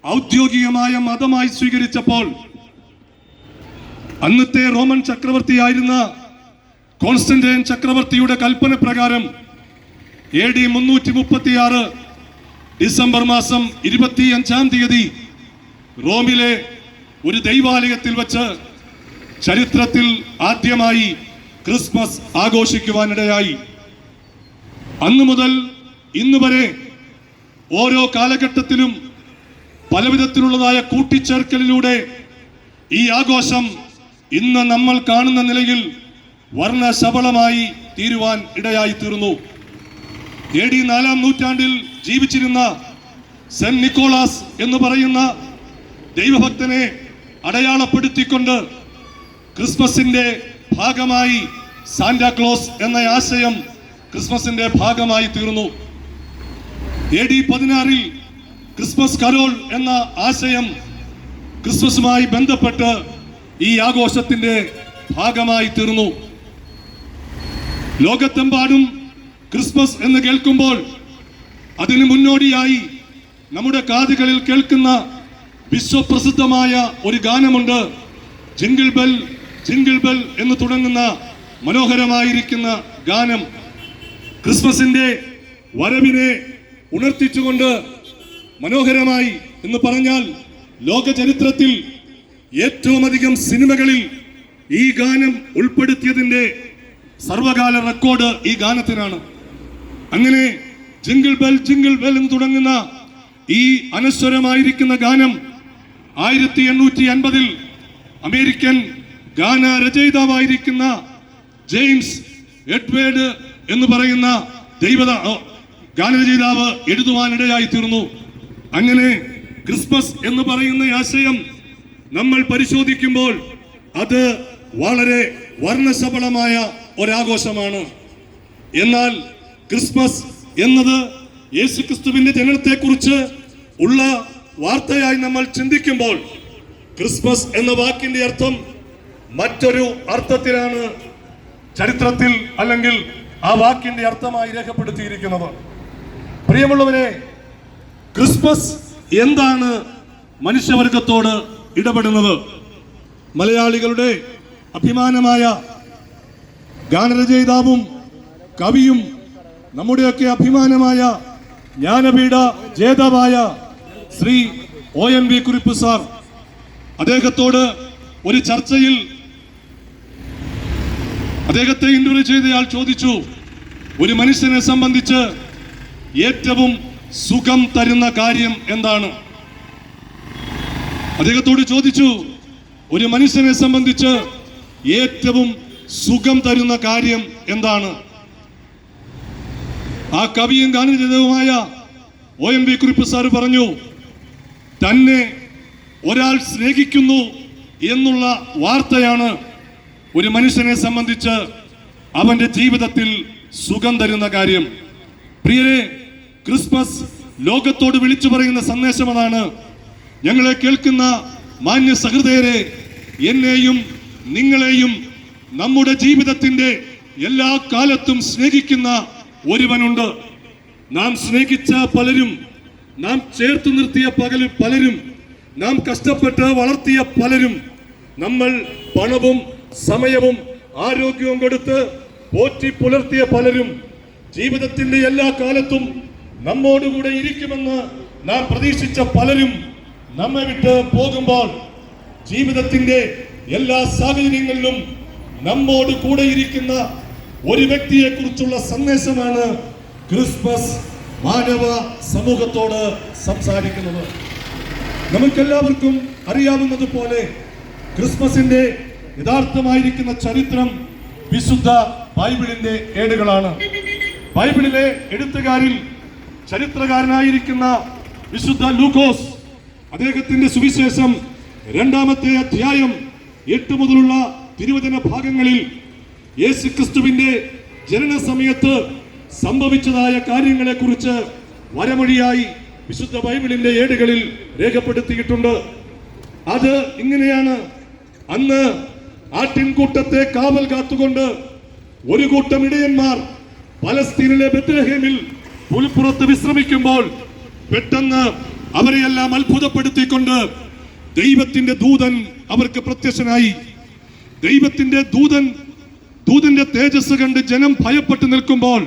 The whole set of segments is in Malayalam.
ഔദ്യോഗികമായ മതമായി സ്വീകരിച്ചപ്പോൾ അന്നത്തെ റോമൻ ചക്രവർത്തിയായിരുന്ന കോൺസ്റ്റന്റൈൻ ചക്രവർത്തിയുടെ കൽപ്പന പ്രകാരം AD 336 ഡിസംബർ മാസം 25-ാം തീയതി റോമിലെ ഒരു ദൈവാലയത്തിൽ വച്ച് ചരിത്രത്തിൽ ആദ്യമായി ക്രിസ്മസ് ആഘോഷിക്കുവാനിടയായി. അന്നു മുതൽ ഇന്ന് വരെ ഓരോ കാലഘട്ടത്തിലും പലവിധത്തിലുള്ളതായ കൂട്ടിച്ചേർക്കലിലൂടെ ഈ ആഘോഷം ഇന്ന് നമ്മൾ കാണുന്ന നിലയിൽ വർണ്ണശബളമായി തീരുവാൻ ഇടയായി തീർന്നു. AD 4-ാം നൂറ്റാണ്ടിൽ ജീവിച്ചിരുന്ന സെന്റ് നിക്കോളാസ് എന്ന് പറയുന്ന ദൈവഭക്തനെ അടയാളപ്പെടുത്തിക്കൊണ്ട് ക്രിസ്മസിന്റെ ഭാഗമായി സാന്റാക്ലോസ് എന്ന ആശയം ക്രിസ്മസിന്റെ ഭാഗമായി തീർന്നു. AD 16-ൽ ക്രിസ്മസ് കരോൾ എന്ന ആശയം ക്രിസ്മസുമായി ബന്ധപ്പെട്ട് ഈ ആഘോഷത്തിന്റെ ഭാഗമായി തീർന്നു. ലോകത്തെമ്പാടും ക്രിസ്മസ് എന്ന് കേൾക്കുമ്പോൾ അതിന് മുന്നോടിയായി നമ്മുടെ കാതുകളിൽ കേൾക്കുന്ന വിശ്വപ്രസിദ്ധമായ ഒരു ഗാനമുണ്ട്. ജിംഗിൾ ബെൽ ജിംഗിൾ ബെൽ എന്ന് തുടങ്ങുന്ന മനോഹരമായിരിക്കുന്ന ഗാനം ക്രിസ്മസിന്റെ വരവിനെ ഉണർത്തിച്ചുകൊണ്ട് മനോഹരമായി എന്ന് പറഞ്ഞാൽ ലോക ചരിത്രത്തിൽ ഏറ്റവും അധികം സിനിമകളിൽ ഈ ഗാനം ഉൾപ്പെടുത്തിയതിന്റെ സർവകാല റെക്കോർഡ് ഈ ഗാനത്തിനാണ്. അങ്ങനെ ജിംഗിൾ ബെൽ എന്ന് തുടങ്ങുന്ന ഈ അനശ്വരമായിരിക്കുന്ന ഗാനം 1850-ൽ അമേരിക്കൻ ഗാന രചയിതാവായിരിക്കുന്ന ജെയിംസ് എഡ്വേർഡ് എന്ന് പറയുന്ന ഗാനരചയിതാവ് എഴുതുവാനിടയായി തീർന്നു. അങ്ങനെ ക്രിസ്മസ് എന്ന് പറയുന്ന ആശയം നമ്മൾ പരിശോധിക്കുമ്പോൾ അത് വളരെ വർണ്ണശബളമായ ഒരാഘോഷമാണ്. എന്നാൽ ക്രിസ്മസ് എന്നത് യേശുക്രിസ്തുവിന്റെ ജനനത്തെക്കുറിച്ച് ഉള്ള വാർത്തയായി നമ്മൾ ചിന്തിക്കുമ്പോൾ ക്രിസ്മസ് എന്ന വാക്കിന്റെ അർത്ഥം മറ്റൊരു അർത്ഥത്തിലാണ് ചരിത്രത്തിൽ അല്ലെങ്കിൽ ആ വാക്കിന്റെ അർത്ഥമായി രേഖപ്പെടുത്തിയിരിക്കുന്നത്. പ്രിയമുള്ളവരെ, ക്രിസ്മസ് എന്താണ് മനുഷ്യവർഗത്തോട് ഇടപെടുന്നത്? മലയാളികളുടെ അഭിമാനമായ ഗാനരചയിതാവും കവിയും നമ്മുടെയൊക്കെ അഭിമാനമായ ജ്ഞാനപീഠ ജേതാവായ ശ്രീ ONV കുറിപ്പ് സാർ, അദ്ദേഹത്തോട് ഒരു ചർച്ചയിൽ അദ്ദേഹത്തെ ഇന്റർവ്യൂ ചെയ്തയാൾ ചോദിച്ചു, ഒരു മനുഷ്യനെ സംബന്ധിച്ച് ഏറ്റവും സുഖം തരുന്ന കാര്യം എന്താണ്? അദ്ദേഹത്തോട് ചോദിച്ചു, ഒരു മനുഷ്യനെ സംബന്ധിച്ച് ഏറ്റവും സുഖം തരുന്ന കാര്യം എന്താണ്? ആ കവിയും ഗാനരചയിതാവുമായ ONV കുറിപ്പ് സാർ പറഞ്ഞു, തന്നെ ഒരാൾ സ്നേഹിക്കുന്നു എന്നുള്ള വാർത്തയാണ് ഒരു മനുഷ്യനെ സംബന്ധിച്ച് അവന്റെ ജീവിതത്തിൽ സുഖം തരുന്ന കാര്യം. പ്രിയരെ, ക്രിസ്മസ് ലോകത്തോട് വിളിച്ചു പറയുന്ന സന്ദേശം അതാണ്. ഞങ്ങളെ കേൾക്കുന്ന മാന്യ സഹൃദയരെ, എന്നെയും നിങ്ങളെയും നമ്മുടെ ജീവിതത്തിന്റെ എല്ലാ കാലത്തും സ്നേഹിക്കുന്ന ഒരുവനുണ്ട്. നാം സ്നേഹിച്ച പലരും, നാം ചേർത്തു നിർത്തിയ പലരും, നാം കഷ്ടപ്പെട്ട് വളർത്തിയ പലരും, നമ്മൾ പണവും സമയവും ആരോഗ്യവും കൊടുത്ത് പോറ്റി പുലർത്തിയ പലരും, ജീവിതത്തിന്റെ എല്ലാ കാലത്തും നമ്മോടുകൂടെ ഇരിക്കുമെന്ന് നാം പ്രതീക്ഷിച്ച പലരും നമ്മെ വിട്ട് പോകുമ്പോൾ ജീവിതത്തിന്റെ എല്ലാ സാഹചര്യങ്ങളിലും നമ്മോട് കൂടെ ഇരിക്കുന്ന ഒരു വ്യക്തിയെ കുറിച്ചുള്ള സന്ദേശമാണ് ക്രിസ്മസ് മാനവ സമൂഹത്തോട് സംസാരിക്കുന്നത്. നമുക്കെല്ലാവർക്കും അറിയാവുന്നതുപോലെ ക്രിസ്മസിന്റെ യഥാർത്ഥമായിരിക്കുന്ന ചരിത്രം വിശുദ്ധ ബൈബിളിന്റെ ഏടുകളാണ്. ബൈബിളിലെ എഴുത്തുകാരിൽ ചരിത്രകാരനായിരിക്കുന്ന വിശുദ്ധ ലൂക്കോസ് അദ്ദേഹത്തിന്റെ സുവിശേഷം 2-ാമത്തെ അധ്യായം 8 മുതലുള്ള തിരുവചന ഭാഗങ്ങളിൽ യേശുക്രിസ്തുവിന്റെ ജനന സമയത്ത് സംഭവിച്ചതായ കാര്യങ്ങളെ കുറിച്ച് വരമൊഴിയായി വിശുദ്ധ ബൈബിളിന്റെ ഏടുകളിൽ രേഖപ്പെടുത്തിയിട്ടുണ്ട്. അത് ഇങ്ങനെയാണ്: അന്ന് ആട്ടിൻകൂട്ടത്തെ കാവൽ കാത്തുകൊണ്ട് ഒരു കൂട്ടം ഇടയന്മാർ പലസ്തീനിലെ ബെത്ലഹേമിൽ പുൽപ്പുറത്ത് വിശ്രമിക്കുമ്പോൾ പെട്ടെന്ന് അവരെയെല്ലാം അത്ഭുതപ്പെടുത്തിക്കൊണ്ട് ദൈവത്തിന്റെ ദൂതൻ അവർക്ക് പ്രത്യക്ഷനായി. ദൈവത്തിന്റെ ദൂതന്റെ തേജസ് കണ്ട് ജനം ഭയപ്പെട്ടു നിൽക്കുമ്പോൾ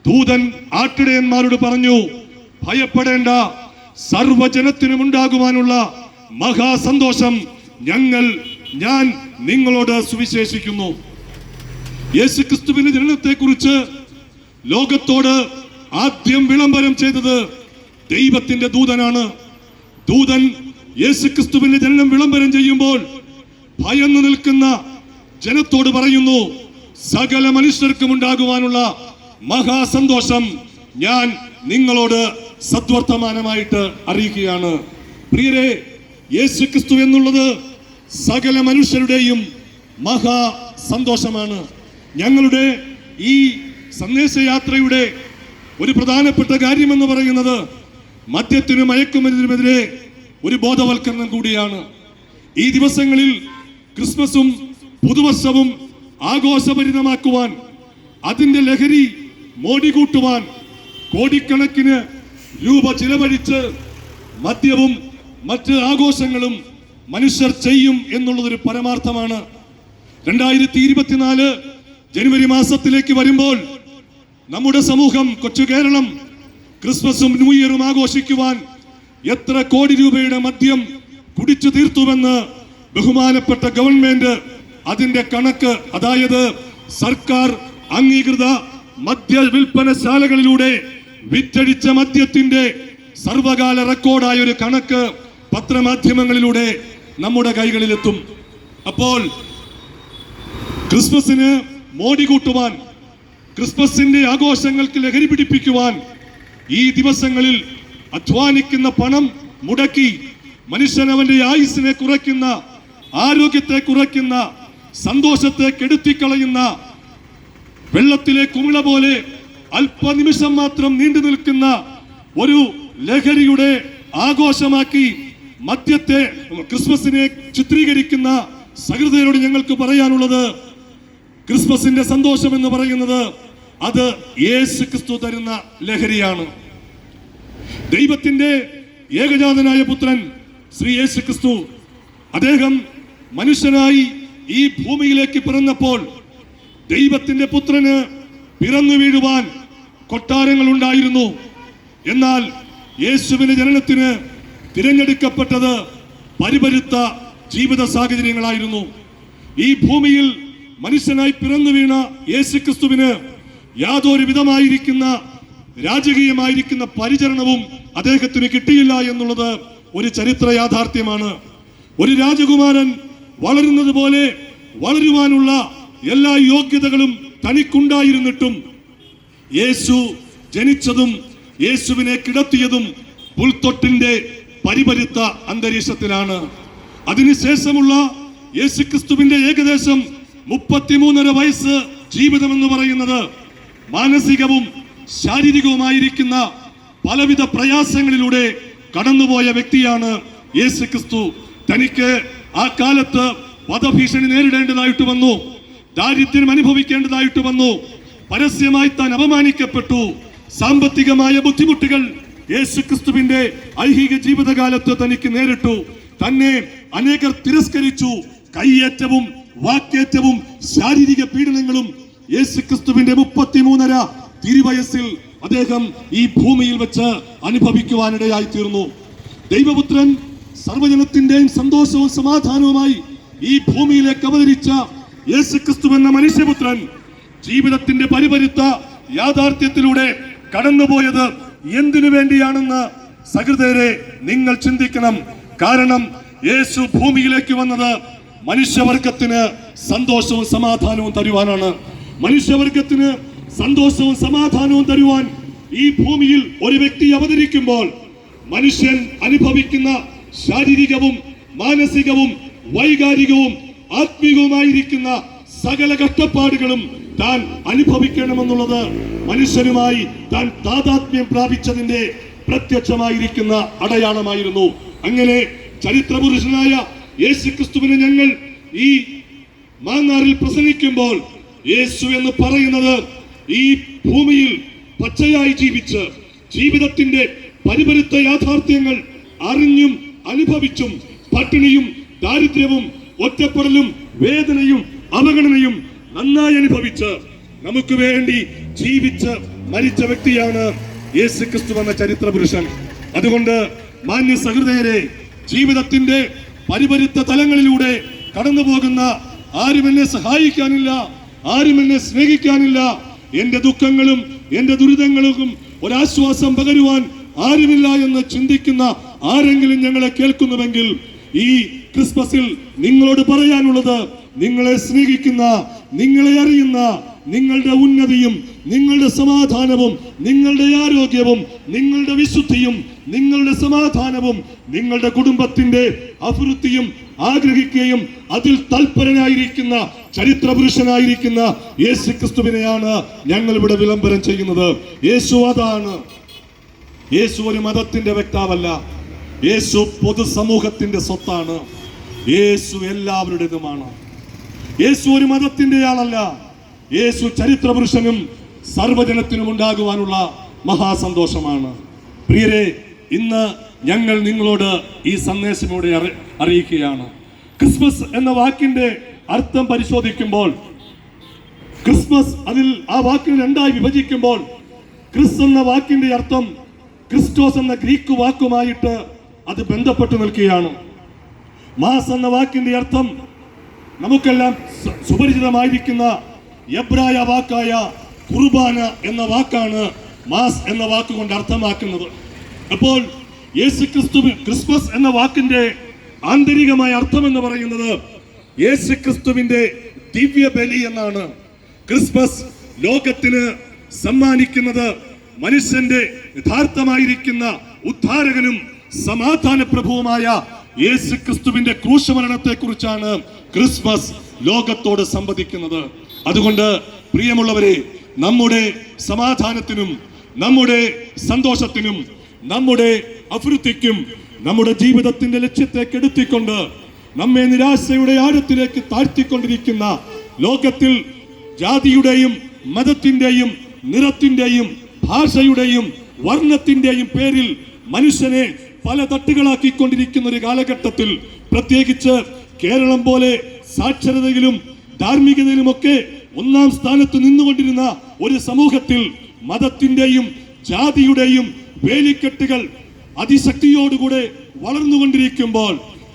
ദൂതൻ ആട്ടിടയന്മാരോട് പറഞ്ഞു, ഭയപ്പെടേണ്ട, സർവജനത്തിനും ഉണ്ടാകുവാനുള്ള മഹാസന്തോഷം ഞാൻ നിങ്ങളോട് സുവിശേഷിക്കുന്നു. യേശുക്രിസ്തുവിന്റെ ജനനത്തെ കുറിച്ച് ലോകത്തോട് ആദ്യം വിളംബരം ചെയ്തത് ദൈവത്തിന്റെ ദൂതനാണ്. ദൂതൻ യേശുക്രിസ്തുവിന്റെ ജനനം വിളംബരം ചെയ്യുമ്പോൾ ഭയന്നു നിൽക്കുന്ന ജനത്തോട് പറയുന്നു, സകല മനുഷ്യർക്കും ഉണ്ടാകുവാനുള്ള മഹാസന്തോഷം ഞാൻ നിങ്ങളോട് സദ്വർത്തമാനമായിട്ട് അറിയിക്കുകയാണ്. പ്രിയരെ, യേശുക്രിസ്തു എന്നുള്ളത് സകല മനുഷ്യരുടെയും മഹാ സന്തോഷമാണ്. ഞങ്ങളുടെ ഈ സന്ദേശയാത്രയുടെ ഒരു പ്രധാനപ്പെട്ട കാര്യമെന്ന് പറയുന്നത് മദ്യത്തിനും മയക്കുമരുന്നിനുമെതിരെ ഒരു ബോധവൽക്കരണം കൂടിയാണ്. ഈ ദിവസങ്ങളിൽ ക്രിസ്മസും പുതുവർഷവും ആഘോഷഭരിതമാക്കുവാൻ, അതിന്റെ ലഹരി മോടികൂട്ടുവാൻ കോടിക്കണക്കിന് രൂപ ചിലവഴിച്ച് മദ്യവും മറ്റ് ആഘോഷങ്ങളും മനുഷ്യർ ചെയ്യും എന്നുള്ളതൊരു പരമാർത്ഥമാണ്. 2024 ജനുവരി മാസത്തിലേക്ക് വരുമ്പോൾ നമ്മുടെ സമൂഹം, കൊച്ചു കേരളം, ക്രിസ്മസും ന്യൂ ഇയറും ആഘോഷിക്കുവാൻ എത്ര കോടി രൂപയുടെ മദ്യം കുടിച്ചു തീർത്തുവെന്ന് ബഹുമാനപ്പെട്ട ഗവൺമെന്റ് അതിന്റെ കണക്ക്, അതായത് സർക്കാർ അംഗീകൃത മദ്യ വിൽപ്പനശാലകളിലൂടെ വിറ്റഴിച്ച മദ്യത്തിന്റെ സർവകാല റെക്കോർഡായ ഒരു കണക്ക് പത്രമാധ്യമങ്ങളിലൂടെ നമ്മുടെ കൈകളിലെത്തും. അപ്പോൾ ക്രിസ്മസിന് മോടി കൂട്ടുവാൻ, ക്രിസ്മസിന്റെ ആഘോഷങ്ങൾക്ക് ലഹരി പിടിപ്പിക്കുവാൻ ഈ ദിവസങ്ങളിൽ അധ്വാനിക്കുന്ന പണം മുടക്കി മനുഷ്യൻ അവന്റെ ആയുസ്സിനെ കുറയ്ക്കുന്ന, ആരോഗ്യത്തെ കുറയ്ക്കുന്ന, സന്തോഷത്തെ കെടുത്തിക്കളയുന്ന, വെള്ളത്തിലെ കുമിള പോലെ അല്പനിമിഷം മാത്രം നീണ്ടു നിൽക്കുന്ന ഒരു ലഹരിയുടെ ആഘോഷമാക്കി മദ്യത്തെ, ക്രിസ്മസിനെ ചിത്രീകരിക്കുന്ന സഹൃദയരോട് ഞങ്ങൾക്ക് പറയാനുള്ളത്, ക്രിസ്മസിന്റെ സന്തോഷം എന്ന് പറയുന്നത് അത് യേശു ക്രിസ്തു തരുന്ന ലഹരിയാണ്. ദൈവത്തിന്റെ ഏകജാതനായ പുത്രൻ ശ്രീ യേശു ക്രിസ്തു, അദ്ദേഹം മനുഷ്യനായി ഈ ഭൂമിയിലേക്ക് പിറന്നപ്പോൾ ദൈവത്തിന്റെ പുത്രന് പിറന്നു വീഴുവാൻ കൊട്ടാരങ്ങൾ ഉണ്ടായിരുന്നു. എന്നാൽ യേശുവിന്റെ ജനനത്തിന് തിരഞ്ഞെടുക്കപ്പെട്ടത് പരിപരുത്ത ജീവിത സാഹചര്യങ്ങളായിരുന്നു. ഈ ഭൂമിയിൽ മനുഷ്യനായി പിറന്നു വീണ യേശുക്രിസ്തുവിന് യാതൊരു വിധമായിരിക്കുന്ന രാജകീയമായിരിക്കുന്ന പരിചരണവും അദ്ദേഹത്തിന് കിട്ടിയില്ല എന്നുള്ളത് ഒരു ചരിത്ര യാഥാർത്ഥ്യമാണ്. ഒരു രാജകുമാരൻ വളരുന്നത് പോലെ വളരുവാനുള്ള എല്ലാ യോഗ്യതകളും തനിക്കുണ്ടായിരുന്നിട്ടും യേശു ജനിച്ചതും യേശുവിനെ കിടത്തിയതും പുൽത്തൊട്ടിന്റെ പരിപരുത്ത അന്തരീക്ഷത്തിലാണ്. അതിനുശേഷമുള്ള യേശുക്രിസ്തുവിന്റെ ഏകദേശം 33.5 വയസ്സ് ജീവിതം എന്ന് പറയുന്നത് മാനസികവും ശാരീരികവുമായിരിക്കുന്ന പലവിധ പ്രയാസങ്ങളിലൂടെ കടന്നുപോയ വ്യക്തിയാണ് യേശുക്രിസ്തു. തനിക്ക് ആ കാലത്ത് വധഭീഷണി നേരിടേണ്ടതായിട്ട് വന്നു, ദാരിദ്ര്യം അനുഭവിക്കേണ്ടതായിട്ട് വന്നു, പരസ്യമായി താൻ അപമാനിക്കപ്പെട്ടു, സാമ്പത്തികമായ ബുദ്ധിമുട്ടുകൾ യേശുക്രിസ്തുവിന്റെ ഐഹിക ജീവിതകാലത്ത് തനിക്ക് നേരിട്ടു. തന്നെ അനേകർ തിരസ്കരിച്ചു. കയ്യേറ്റവും വാക്കേറ്റവും ശാരീരിക പീഡനങ്ങളും യേശുക്രിസ്തുവിന്റെ 33.5 തിരുവയസ്സിൽ അദ്ദേഹം ഈ ഭൂമിയിൽ വെച്ച് അനുഭവിക്കുവാനിടയായി തീർന്നു. ദൈവപുത്രൻ സർവജനത്തിന്റെയും സന്തോഷവും സമാധാനവുമായി ഈ ഭൂമിയിലേക്ക് അവതരിച്ച യേശുക്രിസ്തു എന്ന മനുഷ്യപുത്രൻ ജീവിതത്തിന്റെ പരിപരുത്ത യാഥാർത്ഥ്യത്തിലൂടെ കടന്നുപോയത് എന്തിനു വേണ്ടിയാണെന്ന് സഹൃദയരെ നിങ്ങൾ ചിന്തിക്കണം. കാരണം യേശു ഭൂമിയിലേക്ക് വന്നത് മനുഷ്യവർഗത്തിന് സന്തോഷവും സമാധാനവും തരുവാനാണ്. മനുഷ്യവർഗത്തിന് സന്തോഷവും സമാധാനവും തരുവാൻ ഈ ഭൂമിയിൽ ഒരു വ്യക്തി അവതരിക്കുമ്പോൾ മനുഷ്യൻ അനുഭവിക്കുന്ന ശാരീരികവും മാനസികവും വൈകാരികവും ആത്മീയവുമായിരിക്കുന്ന സകല കഷ്ടപ്പാടുകളും താൻ അനുഭവിക്കണമെന്നുള്ളത് മനുഷ്യനുമായി താൻ താതാത്മ്യം പ്രാപിച്ചതിന്റെ പ്രത്യക്ഷമായിരിക്കുന്ന അടയാളമായിരുന്നു. അങ്ങനെ ചരിത്രപുരുഷനായ യേശുക്രിസ്തുവിനെ ഞങ്ങൾ ഈ മാന്നാറിൽ പ്രസംഗിക്കുമ്പോൾ യേശു എന്ന് പറയുന്നത് ഈ ഭൂമിയിൽ പച്ചയായി ജീവിച്ച് ജീവിതത്തിന്റെ പരിപരുത്ത യാഥാർത്ഥ്യങ്ങൾ അറിഞ്ഞും അനുഭവിച്ചും പട്ടിണിയും ദാരിദ്ര്യവും ഒറ്റപ്പെടലും വേദനയും അവഗണനയും നന്നായി അനുഭവിച്ച് നമുക്ക് വേണ്ടി ജീവിച്ച് മരിച്ച വ്യക്തിയാണ് യേശുക്രിസ്തു എന്ന ചരിത്ര പുരുഷൻ. അതുകൊണ്ട് മാന്യ സഹൃദയരെ, ജീവിതത്തിന്റെ പരിപരുത്ത തലങ്ങളിലൂടെ കടന്നു പോകുന്ന ആരും എന്നെ സഹായിക്കാനില്ല, ആരും എന്നെ സ്നേഹിക്കാനില്ല, എന്റെ ദുഃഖങ്ങളും എന്റെ ദുരിതങ്ങളും ഒരാശ്വാസം പകരുവാൻ ആരുമില്ല എന്ന് ചിന്തിക്കുന്ന ആരെങ്കിലും ഞങ്ങളെ കേൾക്കുന്നുവെങ്കിൽ ഈ ക്രിസ്മസിൽ നിങ്ങളോട് പറയാനുള്ളത്, നിങ്ങളെ സ്നേഹിക്കുന്ന, നിങ്ങളെ അറിയുന്ന, നിങ്ങളുടെ ഉന്നതിയും നിങ്ങളുടെ സമാധാനവും നിങ്ങളുടെ ആരോഗ്യവും നിങ്ങളുടെ വിശുദ്ധിയും നിങ്ങളുടെ സമാധാനവും നിങ്ങളുടെ കുടുംബത്തിന്റെ അഭിവൃദ്ധിയും ആഗ്രഹിക്കുകയും അതിൽ തൽപരനായിരിക്കുന്ന ചരിത്ര പുരുഷനായിരിക്കുന്ന യേശുക്രിസ്തുവിനെയാണ് ഞങ്ങൾ ഇവിടെ വിളംബരം ചെയ്യുന്നത്. യേശു അതാണ്. യേശു ഒരു മതത്തിന്റെ വ്യക്താവല്ല. യേശു പൊതുസമൂഹത്തിന്റെ സ്വത്താണ്. യേശു എല്ലാവരുടേതുമാണ്. യേശു ഒരു മതത്തിന്റെ ആളല്ല. യേശു ചരിത്ര പുരുഷനും സർവജനത്തിനും ഉണ്ടാകുവാനുള്ള മഹാസന്തോഷമാണ്. പ്രിയരെ, ഇന്ന് ഞങ്ങൾ നിങ്ങളോട് ഈ സന്ദേശമൂടെ അറിയിക്കുകയാണ്. ക്രിസ്മസ് എന്ന വാക്കിന്റെ അർത്ഥം പരിശോധിക്കുമ്പോൾ, ക്രിസ്മസ് അതിൽ ആ വാക്കിനെ രണ്ടായി വിഭജിക്കുമ്പോൾ, ക്രിസ് എന്ന വാക്കിന്റെ അർത്ഥം ക്രിസ്റ്റോസ് എന്ന ഗ്രീക്ക് വാക്കുമായിട്ട് അത് ബന്ധപ്പെട്ടു നിൽക്കുകയാണ്. മാസ് എന്ന വാക്കിന്റെ അർത്ഥം നമുക്കെല്ലാം സുപരിചിതമായിരിക്കുന്ന എബ്രായ വാക്കായ കുർബാന എന്ന വാക്കാണ് മാസ് എന്ന വാക്കുകൊണ്ട് അർത്ഥമാക്കുന്നത്. അപ്പോൾ യേശുക്രിസ്തു ക്രിസ്മസ് എന്ന വാക്കിന്റെ ആന്തരികമായ അർത്ഥം എന്ന് പറയുന്നത് യേശുക്രിസ്തുവിന്റെ ദിവ്യ ബലി എന്നാണ്. ക്രിസ്മസ് ലോകത്തിന് സമ്മാനിക്കുന്നത് മനുഷ്യന്റെ യഥാർത്ഥമായിരിക്കുന്ന ഉദ്ധാരകനും സമാധാന പ്രഭുവുമായ യേശുക്രിസ്തുവിന്റെ ക്രൂശമരണത്തെ കുറിച്ചാണ് ക്രിസ്മസ് ലോകത്തോട് സംവദിക്കുന്നത്. അതുകൊണ്ട് പ്രിയമുള്ളവരെ, നമ്മുടെ സമാധാനത്തിനും നമ്മുടെ സന്തോഷത്തിനും നമ്മുടെ അഭിവൃദ്ധിക്കും നമ്മുടെ ജീവിതത്തിന്റെ ലക്ഷ്യത്തെ കെടുത്തിക്കൊണ്ട് നമ്മെ നിരാശയുടെ ആഴത്തിലേക്ക് താഴ്ത്തിക്കൊണ്ടിരിക്കുന്ന ലോകത്തിൽ ജാതിയുടെയും മതത്തിന്റെയും നിറത്തിന്റെയും ഭാഷയുടെയും വർണ്ണത്തിന്റെയും പേരിൽ മനുഷ്യനെ പല തട്ടുകളാക്കിക്കൊണ്ടിരിക്കുന്ന ഒരു കാലഘട്ടത്തിൽ, പ്രത്യേകിച്ച് കേരളം പോലെ സാക്ഷരതയിലും ധാർമ്മികതയിലുമൊക്കെ ഒന്നാം സ്ഥാനത്ത് നിന്നുകൊണ്ടിരുന്ന ഒരു സമൂഹത്തിൽ മതത്തിന്റെയും ജാതിയുടെയും വേലിക്കെട്ടുകൾ അതിശക്തിയോടുകൂടെ വളർന്നുകൊണ്ടിരിക്കുമ്പോൾ,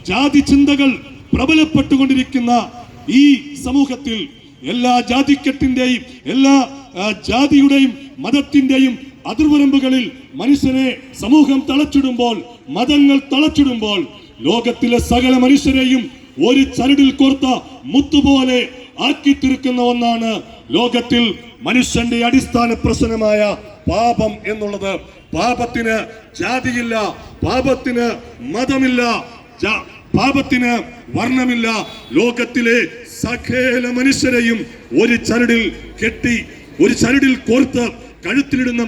ജാതി ചിന്തകൾ പ്രബലപ്പെട്ടുകൊണ്ടിരിക്കുന്ന ഈ സമൂഹത്തിൽ എല്ലാ ജാതിക്കെട്ടിന്റെയും എല്ലാ ജാതിയുടെയും മതത്തിന്റെയും അതിർവരമ്പുകളിൽ മനുഷ്യനെ സമൂഹം തളച്ചിടുമ്പോൾ, മതങ്ങൾ തളച്ചിടുമ്പോൾ, ലോകത്തിലെ സകല മനുഷ്യരെയും ഒരു ചരടിൽ കോർത്ത മുത്തുപോലെ ആക്കി തീർക്കുന്ന ഒന്നാണ് ലോകത്തിൽ മനുഷ്യന്റെ അടിസ്ഥാന പ്രശ്നമായ പാപം എന്നുള്ളത്. പാപത്തിന് ജാതിയില്ല, പാപത്തിന് മതമില്ല, പാപത്തിന് വർണ്ണമില്ല. ലോകത്തിലെ സകല മനുഷ്യരെയും ഒരു ചരടിൽ കെട്ടി, ഒരു ചരടിൽ കോർത്ത് കഴുത്തിലിടുന്ന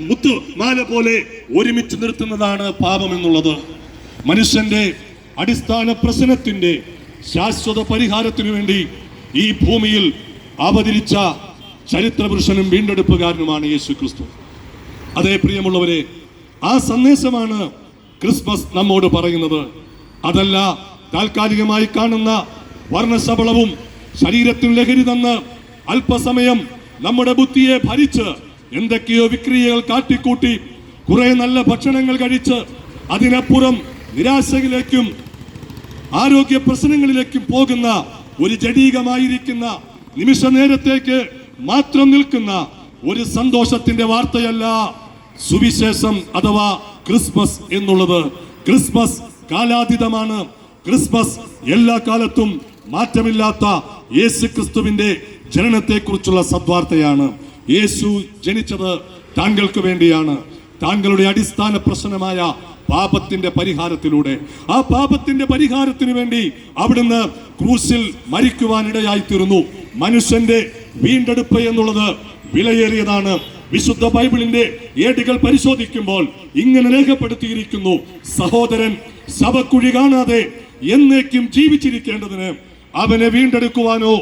മുത്തു മാല പോലെ ഒരുമിച്ച് നിർത്തുന്നതാണ് പാപം എന്നുള്ളത്. മനുഷ്യന്റെ അടിസ്ഥാന പ്രശ്നത്തിന്റെ ശാശ്വത പരിഹാരത്തിനു വേണ്ടി ഈ ഭൂമിയിൽ അവതരിച്ച ചരിത്ര പുരുഷനും വീണ്ടെടുപ്പുകാരനുമാണ് യേശുക്രിസ്തു. അതേ പ്രിയമുള്ളവരെ, ആ സന്ദേശമാണ് ക്രിസ്മസ് നമ്മോട് പറയുന്നത്. അതല്ല താൽക്കാലികമായി കാണുന്ന വർണ്ണശബളവും ശരീരത്തിന് ലഹരി തന്ന് അല്പസമയം നമ്മുടെ ബുദ്ധിയെ ഭരിച്ച് എന്തൊക്കെയോ വിക്രിയകൾ കാട്ടിക്കൂട്ടി കുറെ നല്ല ഭക്ഷണങ്ങൾ കഴിച്ച് അതിനപ്പുറം നിരാശയിലേക്കും ആരോഗ്യ പ്രശ്നങ്ങളിലേക്കും പോകുന്ന ഒരു ജഡീകമായിരിക്കുന്ന നിമിഷ നേരത്തേക്ക് മാത്രം നിൽക്കുന്ന ഒരു സന്തോഷത്തിന്റെ വാർത്തയല്ല സുവിശേഷം അഥവാ ക്രിസ്മസ് എന്നുള്ളത്. ക്രിസ്മസ് കാലാതീതമാണ്. ക്രിസ്മസ് എല്ലാ കാലത്തും മാറ്റമില്ലാത്ത യേശുക്രിസ്തുവിന്റെ ജനനത്തെക്കുറിച്ചുള്ള സദ്വാർത്തയാണ്. യേശു ജനിച്ചത് താങ്കൾക്ക് വേണ്ടിയാണ്. താങ്കളുടെ അടിസ്ഥാന പ്രശ്നമായ പാപത്തിന്റെ പരിഹാരത്തിലൂടെ, ആ പാപത്തിന്റെ പരിഹാരത്തിന് വേണ്ടി അവിടുന്ന് ക്രൂശിൽ മരിക്കുവാനിടയായി തീർന്നു. മനുഷ്യന്റെ വീണ്ടെടുപ്പ് എന്നുള്ളത് വിലയേറിയതാണ്. വിശുദ്ധ ബൈബിളിന്റെ ഏടുകൾ പരിശോധിക്കുമ്പോൾ ഇങ്ങനെ രേഖപ്പെടുത്തിയിരിക്കുന്നു: സഹോദരൻ ശവക്കുഴി കാണാതെ എന്നേക്കും ജീവിച്ചിരിക്കേണ്ടതിന് അവനെ വീണ്ടെടുക്കുവാനോ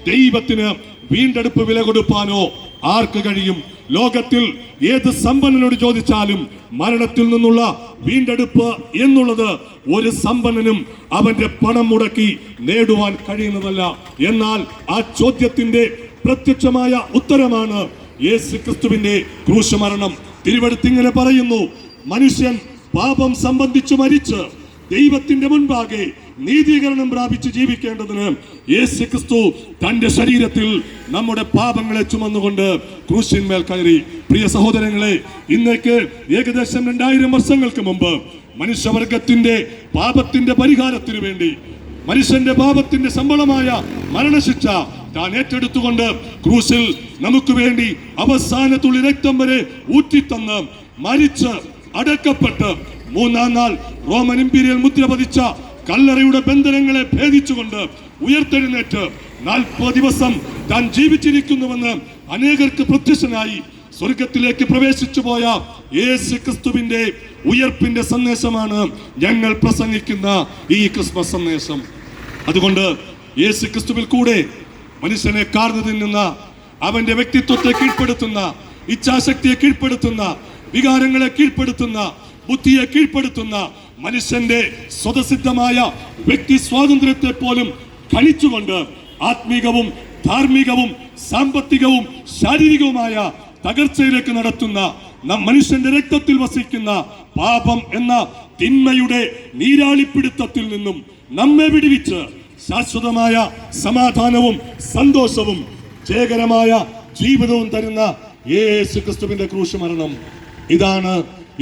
ദൈവത്തിന് വീണ്ടെടുപ്പ് വില കൊടുപ്പാനോ ആർക്ക് കഴിയും? ലോകത്തിൽ ഏത് സമ്പന്നനോട് ചോദിച്ചാലും മരണത്തിൽ നിന്നുള്ള വീണ്ടെടുപ്പ് എന്നുള്ളത് ഒരു സമ്പന്നനും അവന്റെ പണം മുടക്കി നേടുവാൻ കഴിയുന്നതല്ല. എന്നാൽ ആ ചോദ്യത്തിന്റെ പ്രത്യക്ഷമായ ഉത്തരമാണ് യേശുക്രിസ്തുവിന്റെ ക്രൂശ് മരണം. തിരുവെടുത്ത് ഇങ്ങനെ പറയുന്നു, മനുഷ്യൻ പാപം സംബന്ധിച്ചു മരിച്ച് ദൈവത്തിന്റെ മുൻപാകെ നീതീകരണം പ്രാപിച്ച് ജീവിക്കേണ്ടതിന് യേശുക്രിസ്തു തന്റെ ശരീരത്തിൽ നമ്മുടെ പാപങ്ങളെ ചുമന്നുകൊണ്ട് ക്രൂശിന്മേൽ കയറി. പ്രിയ സഹോദരങ്ങളെ, ഇന്നേക്ക് ഏകദേശം 2000 വർഷങ്ങൾക്ക് മുമ്പ് മനുഷ്യവർഗത്തിന്റെ പാപത്തിന്റെ പരിഹാരത്തിനു വേണ്ടി മനുഷ്യന്റെ പാപത്തിന്റെ ശമ്പളമായ മരണശിക്ഷ താൻ ഏറ്റെടുത്തുകൊണ്ട് ക്രൂശിൽ നമുക്ക് വേണ്ടി അവസാന തുള്ളി രക്തം വരെ ഊറ്റിത്തന്ന് മരിച്ച് അടക്കപ്പെട്ട് 3-ാം നാൾ റോമൻ ഇമ്പീരിയൽ മുദ്ര പതിച്ച കല്ലറയുടെ ബന്ധനങ്ങളെ ഭേദിച്ചുകൊണ്ട് ഉയർത്തെഴുന്നേറ്റ് 40 ദിവസം താൻ ജീവിച്ചിരിക്കുന്നുവെന്ന് അനേകർക്ക് പ്രത്യക്ഷനായി സ്വർഗത്തിലേക്ക് പ്രവേശിച്ചു പോയ യേശുക്രിസ്തുവിന്റെ ഉയർപ്പിന്റെ സന്ദേശമാണ് ഞങ്ങൾ പ്രസംഗിക്കുന്ന ഈ ക്രിസ്മസ് സന്ദേശം. അതുകൊണ്ട് യേശുക്രിസ്തുവിൽ കൂടെ മനുഷ്യനെ കാർന്നു തിന്നുന്ന, അവന്റെ വ്യക്തിത്വത്തെ കീഴ്പ്പെടുത്തുന്ന, ഇച്ഛാശക്തിയെ കീഴ്പ്പെടുത്തുന്ന, വികാരങ്ങളെ കീഴ്പ്പെടുത്തുന്ന, ബുദ്ധിയെ കീഴ്പ്പെടുത്തുന്ന, മനുഷ്യന്റെ സ്വതസിദ്ധമായ വ്യക്തി സ്വാതന്ത്ര്യത്തെ പോലും ഖനിച്ചുകൊണ്ട് ആത്മീകവും ധാർമ്മികവും സാമ്പത്തികവും ശാരീരികവുമായ തകർച്ചയിലേക്ക് നടത്തുന്ന മനുഷ്യന്റെ രക്തത്തിൽ വസിക്കുന്ന പാപം എന്ന തിന്മയുടെ നീരാളിപ്പിടുത്തത്തിൽ നിന്നും നമ്മെ വിടുവിച്ച് ശാശ്വതമായ സമാധാനവും സന്തോഷവും ജയകരമായ ജീവിതവും തരുന്ന യേശുക്രിസ്തുവിന്റെ ക്രൂശ് മരണം. ഇതാണ്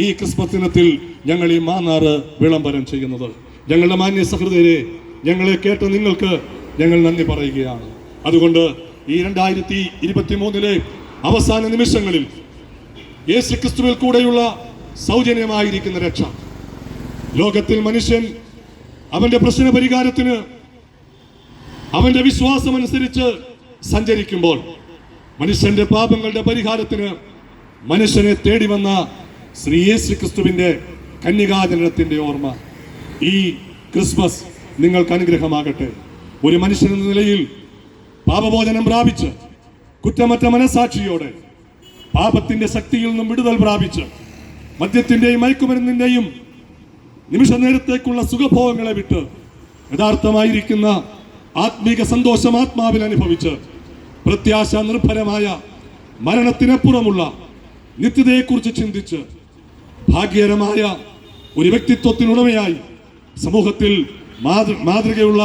ഈ ക്രിസ്മസ് ദിനത്തിൽ ഞങ്ങൾ ഈ മാന്നാറ് വിളംബരം ചെയ്യുന്നത്. ഞങ്ങളുടെ മാന്യ സഹൃദയരെ, ഞങ്ങളെ കേട്ട നിങ്ങൾക്ക് ഞങ്ങൾ നന്ദി പറയുകയാണ്. അതുകൊണ്ട് ഈ 2023 അവസാന നിമിഷങ്ങളിൽ യേശുക്രിസ്തുവിൽ കൂടെയുള്ള സൗജന്യമായിരിക്കുന്ന രക്ഷ, ലോകത്തിൽ മനുഷ്യൻ അവന്റെ പ്രശ്ന പരിഹാരത്തിന് അവന്റെ വിശ്വാസമനുസരിച്ച് സഞ്ചരിക്കുമ്പോൾ മനുഷ്യന്റെ പാപങ്ങളുടെ പരിഹാരത്തിന് മനുഷ്യനെ തേടി വന്ന ശ്രീ യേശുക്രിസ്തുവിന്റെ കന്യകാജനനത്തിന്റെ ഓർമ്മ ഈ ക്രിസ്മസ് നിങ്ങൾക്ക് അനുഗ്രഹമാകട്ടെ. ഒരു മനുഷ്യൻ എന്ന നിലയിൽ പാപമോചനം പ്രാപിച്ച് കുറ്റമറ്റ മനസാക്ഷിയോടെ പാപത്തിന്റെ ശക്തിയിൽ നിന്നും വിടുതൽ പ്രാപിച്ച് മദ്യത്തിന്റെയും മയക്കുമരുന്നിന്റെയും നിമിഷ നേരത്തേക്കുള്ള സുഖഭോഗങ്ങളെ വിട്ട് യഥാർത്ഥമായിരിക്കുന്ന ആത്മീക സന്തോഷം ആത്മാവിൽ അനുഭവിച്ച് പ്രത്യാശ നിർഭരമായ മരണത്തിനപ്പുറമുള്ള നിത്യതയെക്കുറിച്ച് ചിന്തിച്ച് ഭാഗ്യകരമായ ഒരു വ്യക്തിത്വത്തിനുടമയായി സമൂഹത്തിൽ മാതൃകയുള്ള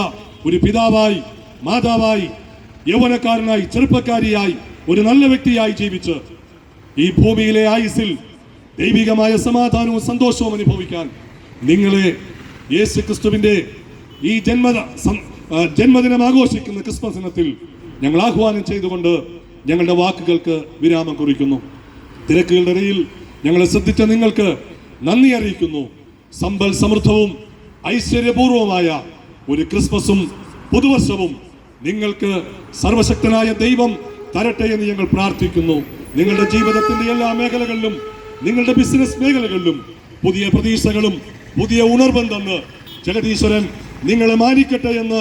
ഒരു പിതാവായി, മാതാവായി, യൗവനക്കാരനായി, ചെറുപ്പക്കാരിയായി, ഒരു നല്ല വ്യക്തിയായി ജീവിച്ച് ഈ ഭൂമിയിലെ ആയുസ്സിൽ ദൈവികമായ സമാധാനവും സന്തോഷവും അനുഭവിക്കാൻ നിങ്ങളെ യേശുക്രിസ്തുവിന്റെ ഈ ജന്മദിനം ആഘോഷിക്കുന്ന ക്രിസ്മസ് ദിനത്തിൽ ഞങ്ങൾ ആഹ്വാനം ചെയ്തുകൊണ്ട് ഞങ്ങളുടെ വാക്കുകൾക്ക് വിരാമം കുറിക്കുന്നു. തിരക്കുകളുടെ ഇടയിൽ ഞങ്ങളെ ശ്രദ്ധിച്ച നിങ്ങൾക്ക് നന്ദി അറിയിക്കുന്നു. സമ്പൽ സമൃദ്ധവും ഐശ്വര്യപൂർവമായ ഒരു ക്രിസ്മസും പുതുവർഷവും നിങ്ങൾക്ക് സർവശക്തനായ ദൈവം തരട്ടെ എന്ന് ഞങ്ങൾ പ്രാർത്ഥിക്കുന്നു. നിങ്ങളുടെ ജീവിതത്തിന്റെ എല്ലാ മേഖലകളിലും, നിങ്ങളുടെ ബിസിനസ് മേഖലകളിലും പുതിയ പ്രതീക്ഷകളും പുതിയ ഉണർവും തന്ന് ജഗദീശ്വരൻ നിങ്ങളെ മാനിക്കട്ടെ എന്ന്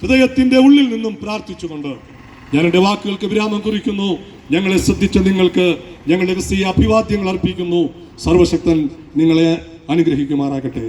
ഹൃദയത്തിന്റെ ഉള്ളിൽ നിന്നും പ്രാർത്ഥിച്ചുകൊണ്ട് ഞാൻ എൻ്റെ വാക്കുകൾക്ക് വിരാമം കുറിക്കുന്നു. ഞങ്ങളെ ശ്രദ്ധിച്ച നിങ്ങൾക്ക് ഞങ്ങളുടെ ക്രിസ്തീയ അഭിവാദ്യങ്ങൾ അർപ്പിക്കുന്നു. സർവശക്തൻ നിങ്ങളെ അനുഗ്രഹിക്കുമാറാകട്ടെ.